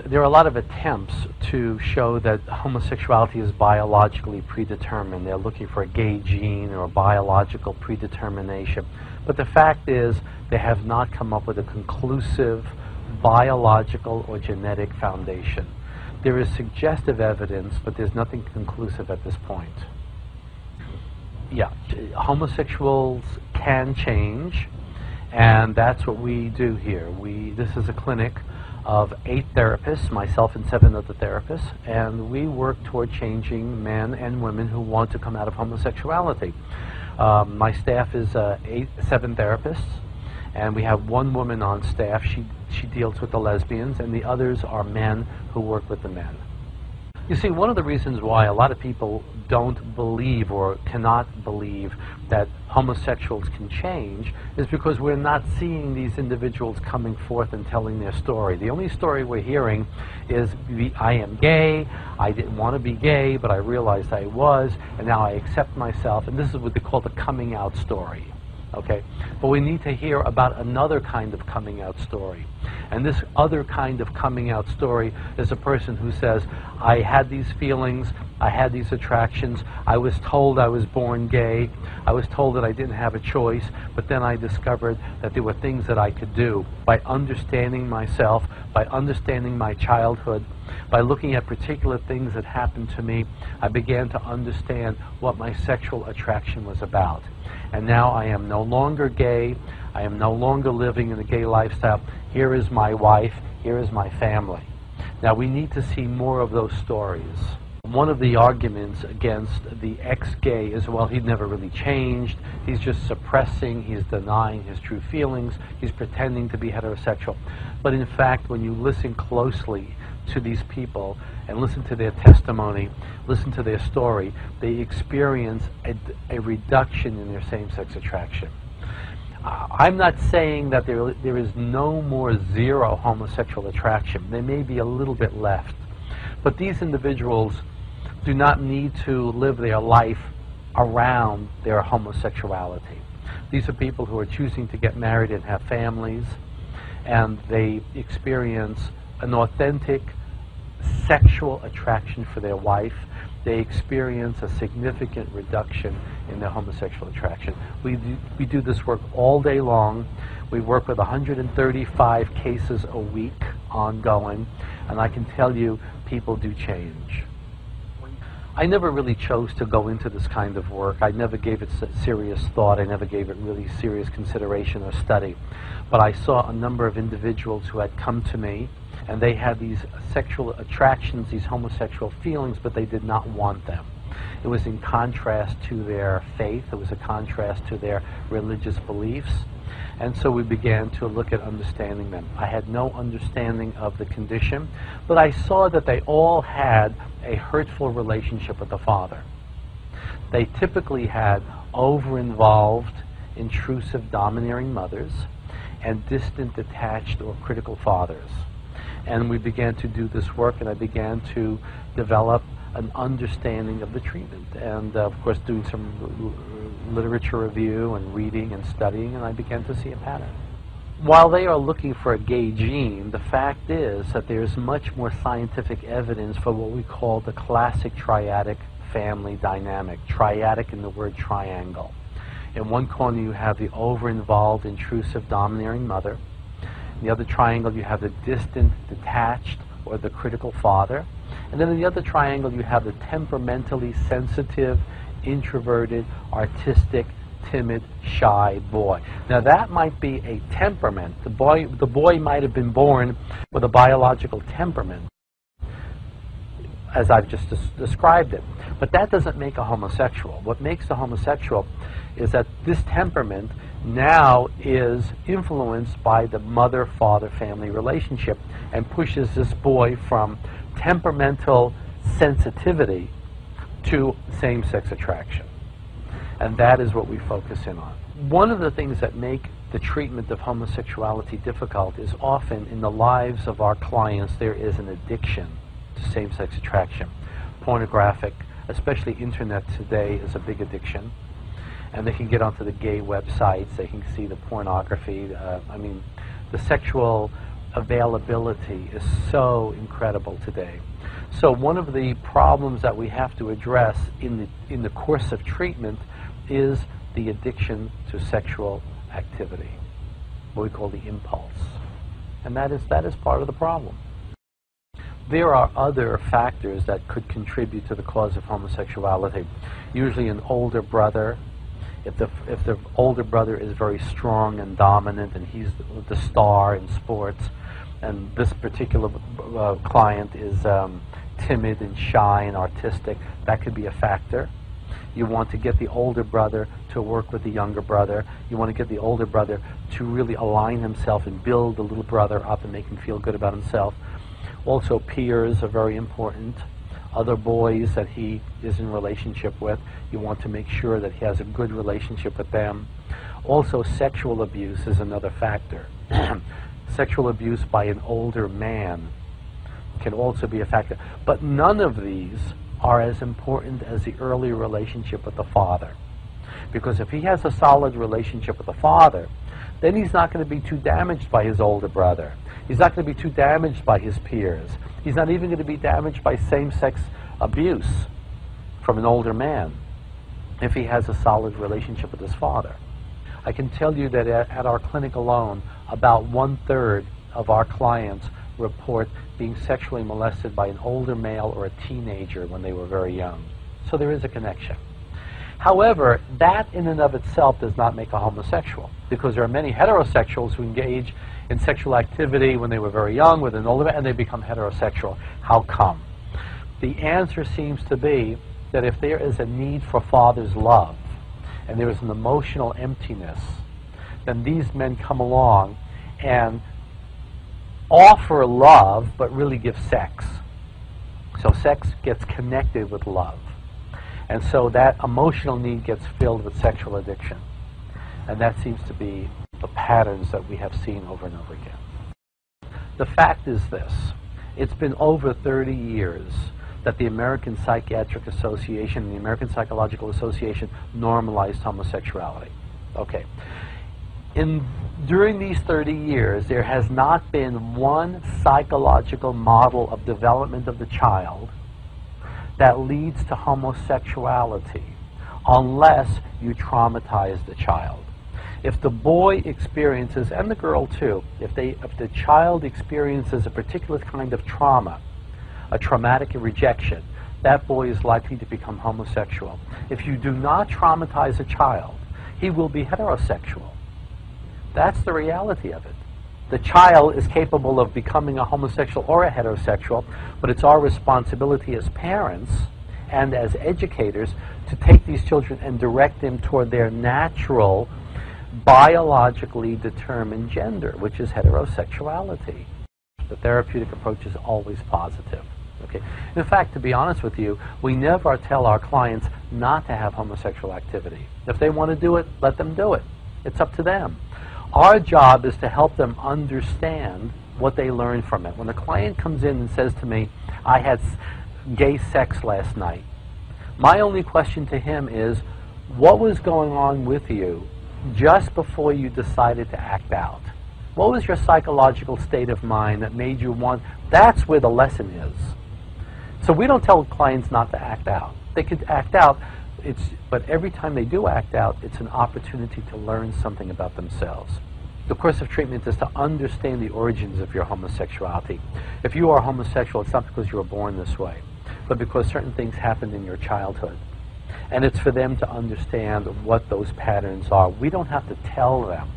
there are a lot of attempts to show that homosexuality is biologically predetermined. They're looking for a gay gene or a biological predetermination. But the fact is, they have not come up with a conclusive biological or genetic foundation. There is suggestive evidence, but there's nothing conclusive at this point. Yeah, homosexuals can change, and that's what we do here. This is a clinic of 8 therapists, myself and 7 other therapists, and we work toward changing men and women who want to come out of homosexuality. My staff is 7 therapists, and we have 1 woman on staff. She deals with the lesbians, and the others are men who work with the men. You see, one of the reasons why a lot of people don't believe or cannot believe that homosexuals can change is because we're not seeing these individuals coming forth and telling their story. The only story we're hearing is, I am gay, I didn't want to be gay, but I realized I was, and now I accept myself, and this is what they call the coming out story. Okay? But we need to hear about another kind of coming out story. And this other kind of coming out story is a person who says, I had these feelings, I had these attractions, I was told I was born gay, I was told that I didn't have a choice, but then I discovered that there were things that I could do. By understanding myself, by understanding my childhood, by looking at particular things that happened to me, I began to understand what my sexual attraction was about. And now I am no longer gay, I am no longer living in a gay lifestyle. Here is my wife, here is my family. Now we need to see more of those stories. One of the arguments against the ex-gay is, well, he'd never really changed, he's just suppressing, he's denying his true feelings, he's pretending to be heterosexual. But in fact, when you listen closely to these people and listen to their testimony, listen to their story, they experience a reduction in their same-sex attraction. I'm not saying that there is no more zero homosexual attraction. There may be a little bit left. But these individuals do not need to live their life around their homosexuality. These are people who are choosing to get married and have families, and they experience an authentic sexual attraction for their wife. They experience a significant reduction in their homosexual attraction. We do this work all day long. We work with 135 cases a week ongoing, and I can tell you people do change. I never really chose to go into this kind of work. I never gave it serious thought. I never gave it really serious consideration or study. But I saw a number of individuals who had come to me, and they had these sexual attractions, these homosexual feelings, but they did not want them. It was in contrast to their faith. It was a contrast to their religious beliefs. And so we began to look at understanding them. I had no understanding of the condition, but I saw that they all had a hurtful relationship with the father. They typically had over-involved, intrusive, domineering mothers and distant, detached, or critical fathers. And we began to do this work, and I began to develop an understanding of the treatment, and of course doing some literature review and reading and studying, and I began to see a pattern. While they are looking for a gay gene, the fact is that there's much more scientific evidence for what we call the classic triadic family dynamic. Triadic in the word triangle. In one corner you have the over-involved, intrusive, domineering mother. In the other triangle you have the distant, detached, or the critical father. And then in the other triangle you have the temperamentally sensitive, introverted, artistic, timid, shy boy. Now that might be a temperament. The boy might have been born with a biological temperament, as I've just described it. But that doesn't make a homosexual. What makes the homosexual is that this temperament now is influenced by the mother-father family relationship and pushes this boy from temperamental sensitivity to same-sex attraction. And that is what we focus in on. One of the things that make the treatment of homosexuality difficult is often in the lives of our clients there is an addiction to same-sex attraction. Pornographic, especially internet today, is a big addiction. And they can get onto the gay websites, they can see the pornography. I mean, the sexual availability is so incredible today. So one of the problems that we have to address in the course of treatment is the addiction to sexual activity, what we call the impulse. And that is part of the problem. There are other factors that could contribute to the cause of homosexuality. Usually an older brother, if the older brother is very strong and dominant and he's the star in sports, and this particular client is timid and shy and artistic, that could be a factor. You want to get the older brother to work with the younger brother. You want to get the older brother to really align himself and build the little brother up and make him feel good about himself. Also, peers are very important. Other boys that he is in relationship with, you want to make sure that he has a good relationship with them. Also, sexual abuse is another factor. Sexual abuse by an older man can also be a factor. But none of these are as important as the early relationship with the father. Because if he has a solid relationship with the father, then he's not going to be too damaged by his older brother. He's not going to be too damaged by his peers. He's not even going to be damaged by same-sex abuse from an older man if he has a solid relationship with his father. I can tell you that at our clinic alone, about 1/3 of our clients report being sexually molested by an older male or a teenager when they were very young. So there is a connection. However, that in and of itself does not make a homosexual, because there are many heterosexuals who engage in sexual activity when they were very young with an older man and they become heterosexual. How come? The answer seems to be that if there is a need for father's love and there is an emotional emptiness, then these men come along and offer love but really give sex. So sex gets connected with love. And so that emotional need gets filled with sexual addiction. And that seems to be the patterns that we have seen over and over again. The fact is this. It's been over 30 years that the American Psychiatric Association and the American Psychological Association normalized homosexuality. Okay. During these 30 years, there has not been one psychological model of development of the child that leads to homosexuality unless you traumatize the child. If the boy experiences, and the girl too, if the child experiences a particular kind of trauma, a traumatic rejection, that boy is likely to become homosexual. If you do not traumatize a child, he will be heterosexual. That's the reality of it. The child is capable of becoming a homosexual or a heterosexual, but it's our responsibility as parents and as educators to take these children and direct them toward their natural, biologically determined gender, which is heterosexuality. The therapeutic approach is always positive. Okay. In fact, to be honest with you, we never tell our clients not to have homosexual activity. If they want to do it, let them do it. It's up to them. Our job is to help them understand what they learn from it. When a client comes in and says to me, I had gay sex last night, my only question to him is, what was going on with you just before you decided to act out? What was your psychological state of mind that made you want? That's where the lesson is. So we don't tell clients not to act out. They could act out, but every time they do act out, it's an opportunity to learn something about themselves. The course of treatment is to understand the origins of your homosexuality. If you are homosexual, it's not because you were born this way, but because certain things happened in your childhood. And it's for them to understand what those patterns are. We don't have to tell them.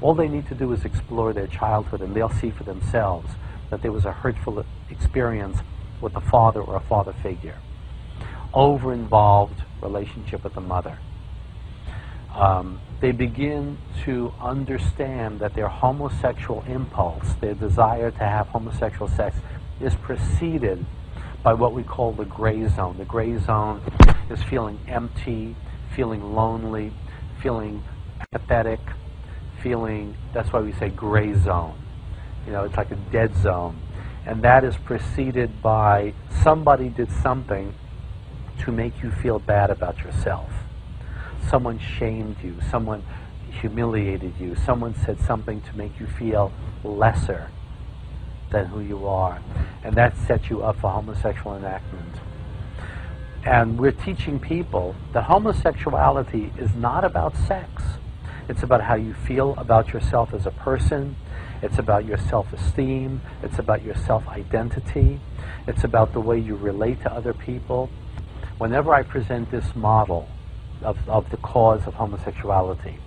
All they need to do is explore their childhood, and they'll see for themselves that there was a hurtful experience with a father or a father figure. Over-involved relationship with the mother. They begin to understand that their homosexual impulse, their desire to have homosexual sex, is preceded by what we call the gray zone. The gray zone is feeling empty, feeling lonely, feeling pathetic, that's why we say gray zone. You know, it's like a dead zone. And that is preceded by somebody did something to make you feel bad about yourself. Someone shamed you, someone humiliated you, someone said something to make you feel lesser than who you are. And that sets you up for homosexual enactment. And we're teaching people that homosexuality is not about sex. It's about how you feel about yourself as a person. It's about your self-esteem. It's about your self-identity. It's about the way you relate to other people. Whenever I present this model of the cause of homosexuality,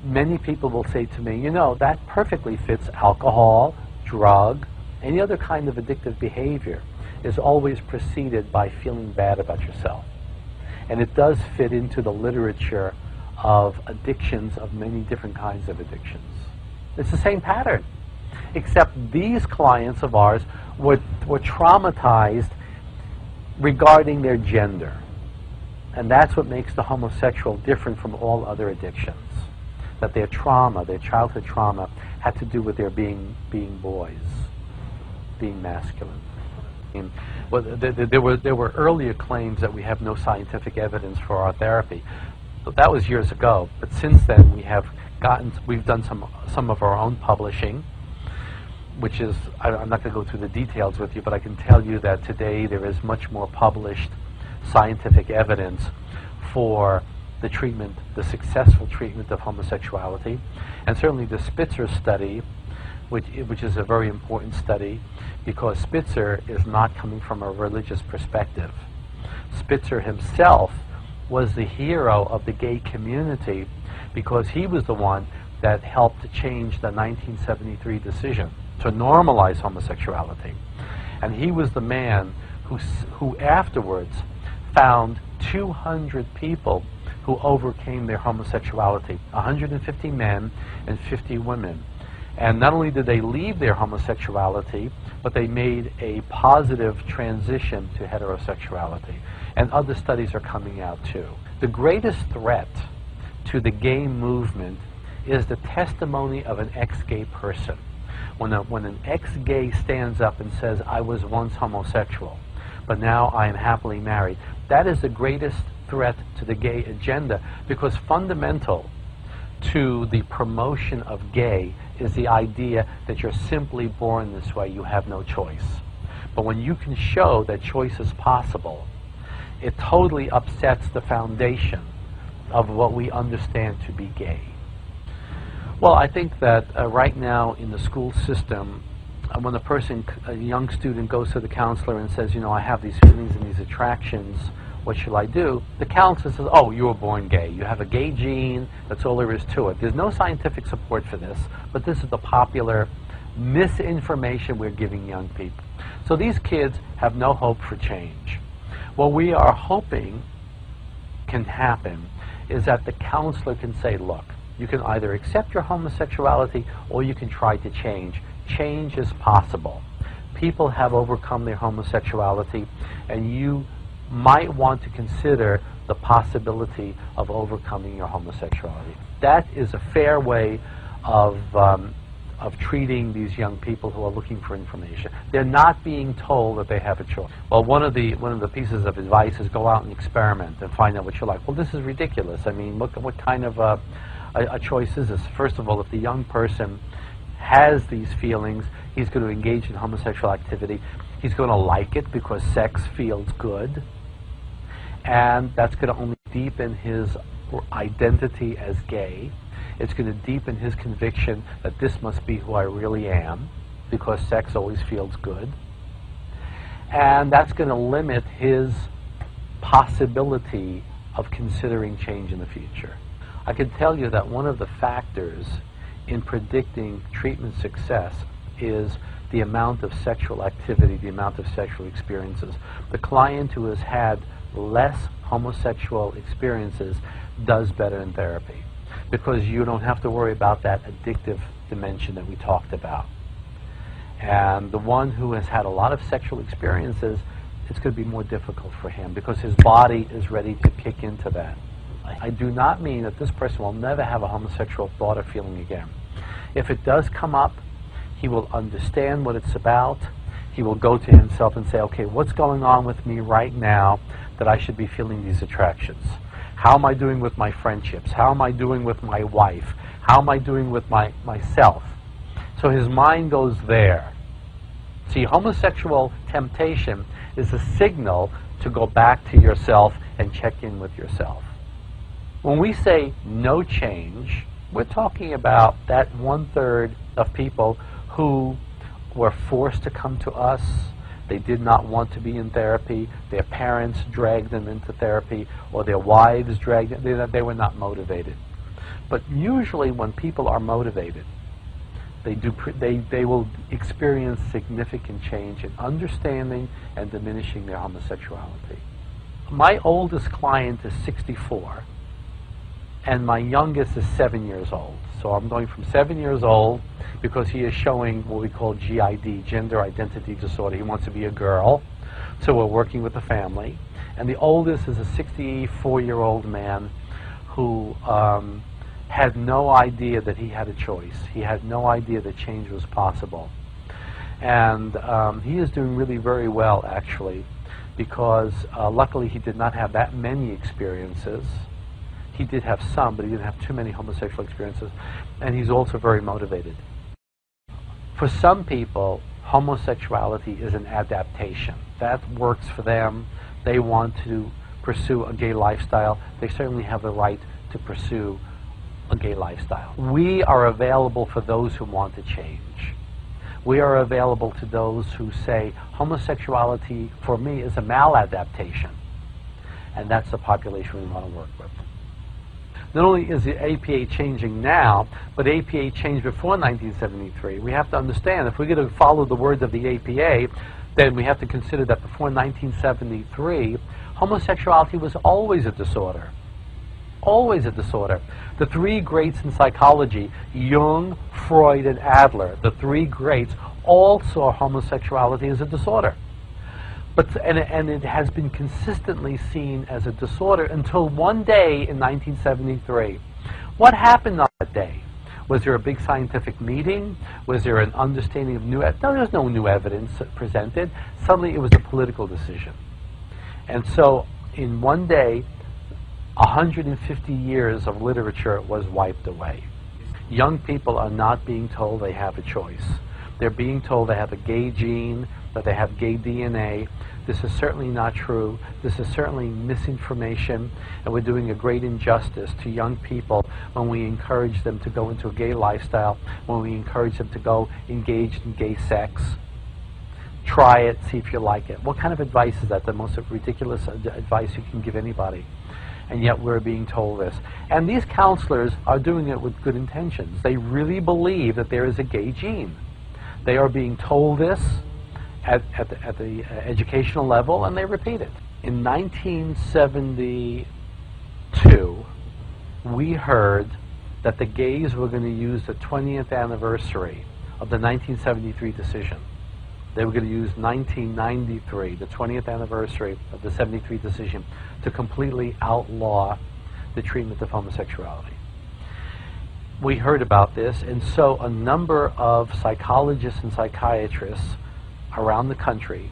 many people will say to me, you know, that perfectly fits alcohol, drug, any other kind of addictive behavior is always preceded by feeling bad about yourself. And it does fit into the literature of addictions, of many different kinds of addictions. It's the same pattern, except these clients of ours were traumatized regarding their gender. And that's what makes the homosexual different from all other addictions. That their trauma, their childhood trauma, had to do with their being boys, being masculine. Well, there were earlier claims that we have no scientific evidence for our therapy. But that was years ago. But since then, we've done some of our own publishing, which is, I'm not going to go through the details with you, but I can tell you that today there is much more published scientific evidence for the treatment, the successful treatment of homosexuality. And certainly the Spitzer study, which is a very important study, because Spitzer is not coming from a religious perspective. Spitzer himself was the hero of the gay community because he was the one that helped to change the 1973 decision to normalize homosexuality. And he was the man who afterwards found 200 people who overcame their homosexuality, 150 men and 50 women. And not only did they leave their homosexuality, but they made a positive transition to heterosexuality. And other studies are coming out too. The greatest threat to the gay movement is the testimony of an ex-gay person. When an ex-gay stands up and says, I was once homosexual, but now I am happily married, that is the greatest threat to the gay agenda, because fundamental to the promotion of gay is the idea that you're simply born this way, you have no choice. But when you can show that choice is possible, it totally upsets the foundation of what we understand to be gay. Well, I think that right now in the school system, when a young student goes to the counselor and says, you know, I have these feelings and these attractions, what shall I do? The counselor says, oh, you were born gay. You have a gay gene. That's all there is to it. There's no scientific support for this, but this is the popular misinformation we're giving young people. So these kids have no hope for change. What we are hoping can happen is that the counselor can say, look, you can either accept your homosexuality or you can try to change. Change is possible. People have overcome their homosexuality, and you might want to consider the possibility of overcoming your homosexuality. That is a fair way of treating these young people who are looking for information. They're not being told that they have a choice. Well, one of the pieces of advice is go out and experiment and find out what you like. Well, this is ridiculous. I mean, what kind of a choice is this? First of all, if the young person has these feelings, he's going to engage in homosexual activity. He's going to like it because sex feels good. And that's going to only deepen his identity as gay. It's going to deepen his conviction that this must be who I really am, because sex always feels good. And that's going to limit his possibility of considering change in the future. I can tell you that one of the factors in predicting treatment success is the amount of sexual activity, the amount of sexual experiences. The client who has had less homosexual experiences does better in therapy, because you don't have to worry about that addictive dimension that we talked about. And the one who has had a lot of sexual experiences, it's going to be more difficult for him because his body is ready to kick into that. I do not mean that this person will never have a homosexual thought or feeling again. If it does come up, he will understand what it's about. He will go to himself and say, okay, what's going on with me right now that I should be feeling these attractions? How am I doing with my friendships? How am I doing with my wife? How am I doing with myself? So his mind goes there. See, homosexual temptation is a signal to go back to yourself and check in with yourself. When we say no change, we're talking about that 1/3 of people who were forced to come to us. They did not want to be in therapy. Their parents dragged them into therapy, or their wives dragged them. They were not motivated. But usually when people are motivated, they will experience significant change in understanding and diminishing their homosexuality. My oldest client is 64, and my youngest is 7 years old. So I'm going from 7 years old because he is showing what we call GID, gender identity disorder. He wants to be a girl, so we're working with the family. And the oldest is a 64-year-old man who had no idea that he had a choice. He had no idea that change was possible. And he is doing really very well, actually, because luckily he did not have that many experiences. He did have some, but he didn't have too many homosexual experiences. And he's also very motivated. For some people, homosexuality is an adaptation. That works for them. They want to pursue a gay lifestyle. They certainly have the right to pursue a gay lifestyle. We are available for those who want to change. We are available to those who say homosexuality for me is a maladaptation, and that's the population we want to work with. Not only is the APA changing now, but APA changed before 1973. We have to understand, if we're going to follow the words of the APA, then we have to consider that before 1973, homosexuality was always a disorder. Always a disorder. The three greats in psychology, Jung, Freud, and Adler, the three greats, all saw homosexuality as a disorder. And it has been consistently seen as a disorder until one day in 1973. What happened on that day? Was there a big scientific meeting? Was there an understanding of new evidence? No, there was no new evidence presented. Suddenly it was a political decision. And so in one day, 150 years of literature was wiped away. Young people are not being told they have a choice. They're being told they have a gay gene, that they have gay DNA. This is certainly not true. This is certainly misinformation, and we're doing a great injustice to young people when we encourage them to go into a gay lifestyle, when we encourage them to go engage in gay sex. Try it, see if you like it. What kind of advice is that? The most ridiculous advice you can give anybody. And yet we're being told this. And these counselors are doing it with good intentions. They really believe that there is a gay gene. They are being told this at the educational level, and they repeat it. In 1972, we heard that the gays were going to use the 20th anniversary of the 1973 decision. They were going to use 1993, the 20th anniversary of the 73 decision, to completely outlaw the treatment of homosexuality. We heard about this, and so a number of psychologists and psychiatrists around the country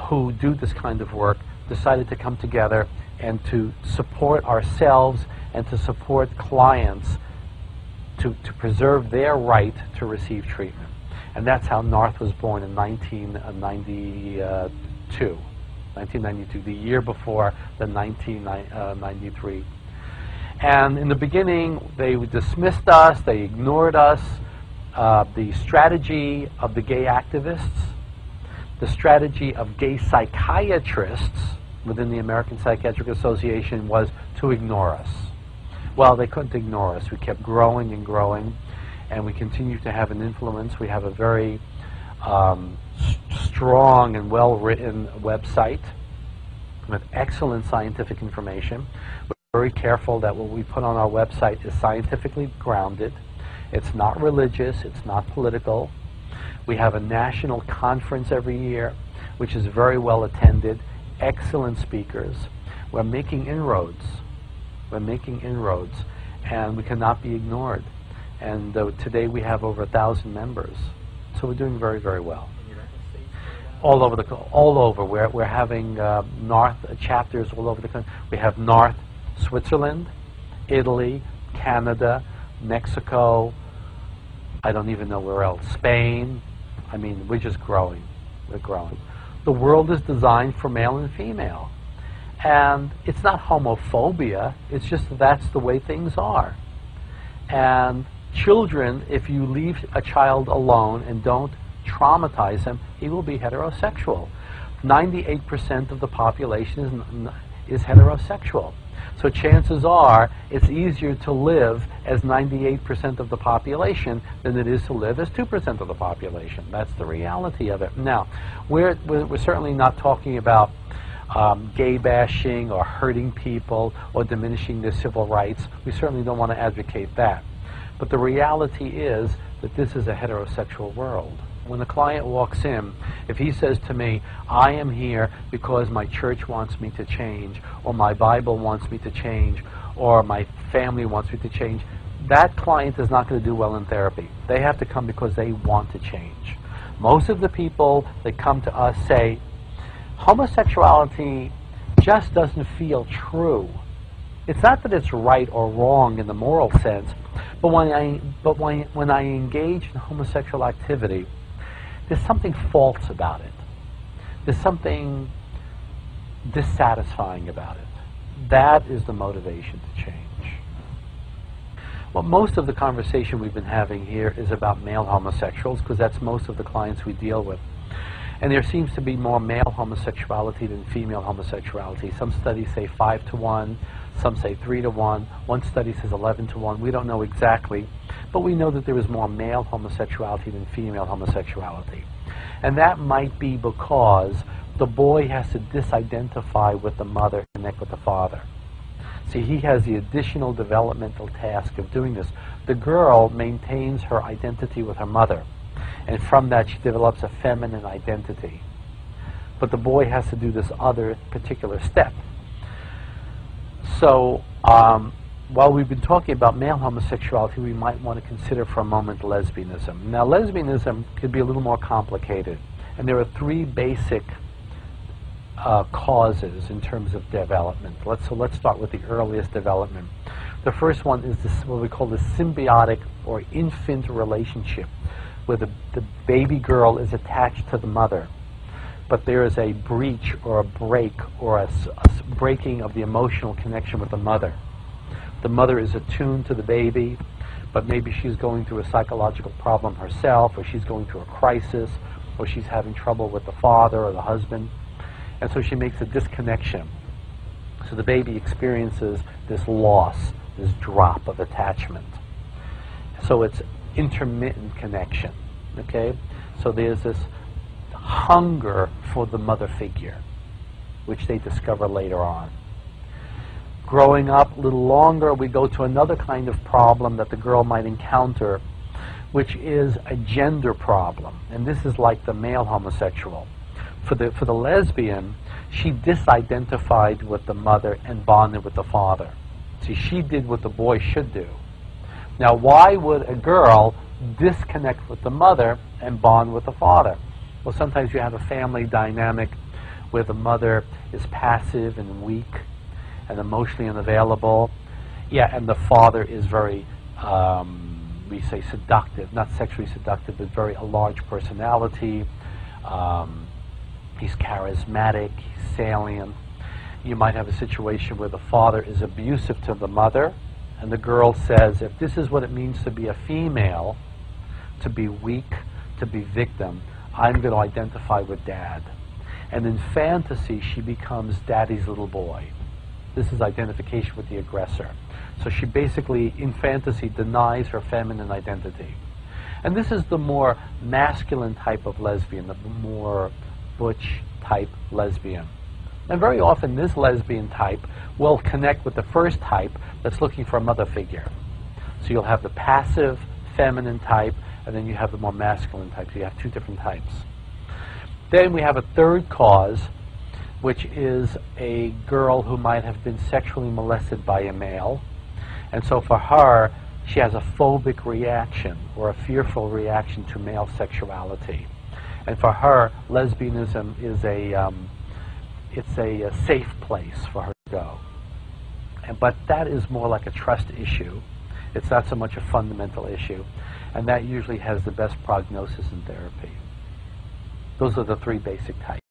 who do this kind of work decided to come together and to support ourselves and to support clients to preserve their right to receive treatment. And that's how NARTH was born in 1992, the year before the 1993. And in the beginning, they dismissed us, they ignored us. The strategy of the gay activists, the strategy of gay psychiatrists within the American Psychiatric Association was to ignore us. Well, they couldn't ignore us. We kept growing and growing, and we continue to have an influence. We have a very strong and well-written website with excellent scientific information. We're very careful that what we put on our website is scientifically grounded. It's not religious, it's not political. We have a national conference every year, which is very well attended, excellent speakers. We're making inroads. We're making inroads, and we cannot be ignored. And today we have over 1,000 members. So we're doing very, very well. All over. We're having NARTH chapters all over the country. We have NARTH Switzerland, Italy, Canada, Mexico, I don't even know where else. Spain. I mean, we're just growing. We're growing. The world is designed for male and female. And it's not homophobia. It's just that's the way things are. And children, if you leave a child alone and don't traumatize him, he will be heterosexual. 98% of the population is heterosexual. So chances are it's easier to live as 98% of the population than it is to live as 2% of the population. That's the reality of it. Now, we're certainly not talking about gay bashing or hurting people or diminishing their civil rights. We certainly don't want to advocate that. But the reality is that this is a heterosexual world. When the client walks in, if he says to me, I am here because my church wants me to change, or my Bible wants me to change, or my family wants me to change, that client is not going to do well in therapy. They have to come because they want to change. Most of the people that come to us say, homosexuality just doesn't feel true. It's not that it's right or wrong in the moral sense, but when I engage in homosexual activity, there's something false about it. There's something dissatisfying about it. That is the motivation to change. Well, most of the conversation we've been having here is about male homosexuals, because that's most of the clients we deal with. And there seems to be more male homosexuality than female homosexuality. Some studies say 5 to 1, some say 3 to 1. One study says 11 to 1. We don't know exactly, but we know that there is more male homosexuality than female homosexuality. And that might be because the boy has to disidentify with the mother and connect with the father. See, he has the additional developmental task of doing this. The girl maintains her identity with her mother, and from that she develops a feminine identity. But the boy has to do this other particular step. So, while we've been talking about male homosexuality, we might want to consider for a moment lesbianism. Now, lesbianism could be a little more complicated, and there are 3 basic causes in terms of development. Let's start with the earliest development. The first one is this, what we call the symbiotic or infant relationship, where the baby girl is attached to the mother, but there is a breach or a break or a breaking of the emotional connection with the mother. The mother is attuned to the baby, but maybe she's going through a psychological problem herself, or she's going through a crisis, or she's having trouble with the father or the husband, and so she makes a disconnection. So the baby experiences this loss, this drop of attachment. So it's intermittent connection, okay? So there's this hunger for the mother figure, which they discover later on. Growing up a little longer, we go to another kind of problem that the girl might encounter, which is a gender problem. And this is like the male homosexual. For the lesbian, she disidentified with the mother and bonded with the father. See, she did what the boy should do. Now, why would a girl disconnect with the mother and bond with the father? Well, sometimes you have a family dynamic where the mother is passive and weak and emotionally unavailable. Yeah, and the father is very, we say seductive, not sexually seductive, but very a large personality. He's charismatic, he's salient. You might have a situation where the father is abusive to the mother, and the girl says, if this is what it means to be a female, to be weak, to be victim, I'm going to identify with dad. And in fantasy, she becomes daddy's little boy. This is identification with the aggressor. So she basically, in fantasy, denies her feminine identity. And this is the more masculine type of lesbian, the more butch type lesbian. And very often this lesbian type will connect with the first type that's looking for a mother figure. So you'll have the passive feminine type, and then you have the more masculine type. So you have 2 different types. Then we have a third cause, which is a girl who might have been sexually molested by a male. And so for her, she has a phobic reaction or a fearful reaction to male sexuality. And for her, lesbianism is it's a safe place for her to go. But that is more like a trust issue. It's not so much a fundamental issue. And that usually has the best prognosis in therapy. Those are the three basic types.